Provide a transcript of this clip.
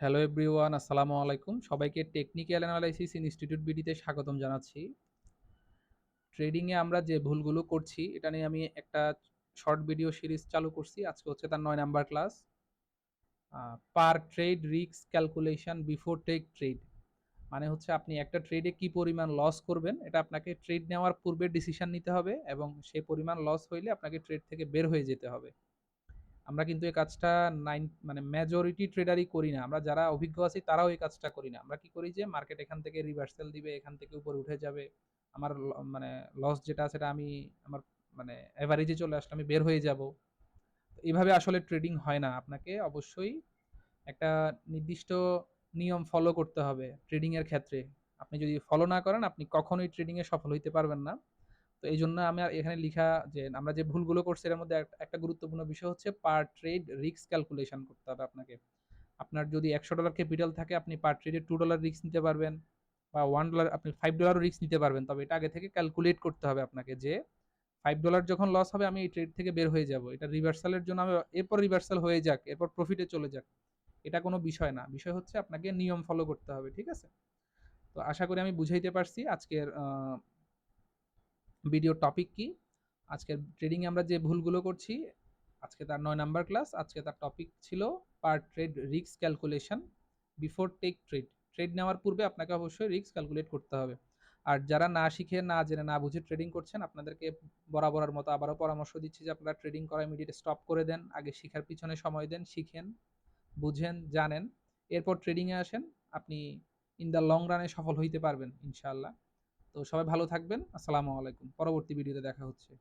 Hello everyone, আসসালামু আলাইকুম। সবাইকে টেকনিক্যাল অ্যানালাইসিস ইনস্টিটিউট বিডিতে স্বাগতম জানাচ্ছি। ট্রেডিং এ আমরা যে ভুলগুলো করছি, এটা নিয়ে আমি একটা শর্ট ভিডিও সিরিজ চালু করছি। আজকে হচ্ছে তার ৯ number class. Per trade risk calculation before take trade. মানে হচ্ছে আপনি একটা ট্রেডে কি পরিমাণ লস করবেন, এটা আপনাকে ট্রেড নেওয়ার পূর্বে ডিসিশন নিতে হবে এবং সে পরিমাণ লস হইলে আপনাকে ট্রেড থেকে বের হয়ে যেতে হবে। আমরা কিন্তু এই কাজটা মানে মেজরিটি ট্রেডারই করি না। আমরা যারা অভিজ্ঞ আছি তারাও এই কাজটা করি না। আমরা কি করি যে মার্কেট এখান থেকে রিভার্সাল দিবে, এখান থেকে উপরে উঠে যাবে। আমার মানে লস যেটা সেটা আমি আমার মানে এভারেজে চলে আসলে আমি বের হয়ে যাব। এভাবে আসলে ট্রেডিং হয় না। আপনাকে অবশ্যই একটা নির্দিষ্ট নিয়ম ফলো করতে হবে ট্রেডিং এর ক্ষেত্রে। আপনি যদি ফলো না করেন আপনি কখনোই ট্রেডিং এ সফল হইতে পারবেন না। তো এইজন্য আমি এখানে লিখা যে আমরা যে ভুলগুলো করছি এর মধ্যে একটা গুরুত্বপূর্ণ বিষয় হচ্ছে পার ট্রেড রিস্ক ক্যালকুলেশন করতে হবে আপনাকে। আপনার যদি $১০০ ক্যাপিটাল থাকে আপনি পার ট্রেডে $2 রিস্ক নিতে পারবেন বা $1 আপনি $5 রিস্ক নিতে পারবেন। তবে এটা আগে থেকে ক্যালকুলেট করতে হবে আপনাকে যে $5 যখন লস হবে আমি এই ট্রেড থেকে বের হয়ে যাব। এটা রিভার্সালের জন্য আমি এরপর রিভার্সাল হয়ে যাক, এরপর প্রফিটে চলে যাক। এটা কোনো বিষয় না। বিষয় হচ্ছে আপনাকে নিয়ম ফলো করতে হবে। ঠিক আছে? তো আশা করি আমি বুঝাইতে পারছি আজকের ভিডিওর টপিক কি। আজকের ট্রেডিং এ আমরা যে ভুলগুলো করছি, আজকে তার ৯ নাম্বার ক্লাস। আজকে তার টপিক ছিল per trade risk calculation before take trade. Trade নেওয়ার পূর্বে আপনাকে অবশ্যই রিস্ক ক্যালকুলেট করতে হবে। আর যারা না শিখে, না জেনে, না বুঝে ট্রেডিং করছেন, আপনাদেরকে বরাবরের মতো আবারও পরামর্শ দিচ্ছি যে আপনারা ট্রেডিং করা ইমিডিয়েট স্টপ করে দেন। আগে শিখার পিছনে সময় দেন, শিখেন, বুঝেন, জানেন। এরপর ট্রেডিং এ আসেন। আপনি ইন দ্য লং রানে সফল হইতে পারবেন ইনশাআল্লাহ। তো সবাই ভালো থাকবেন। আসসালামু আলাইকুম। পরবর্তী ভিডিওতে দেখা হচ্ছে।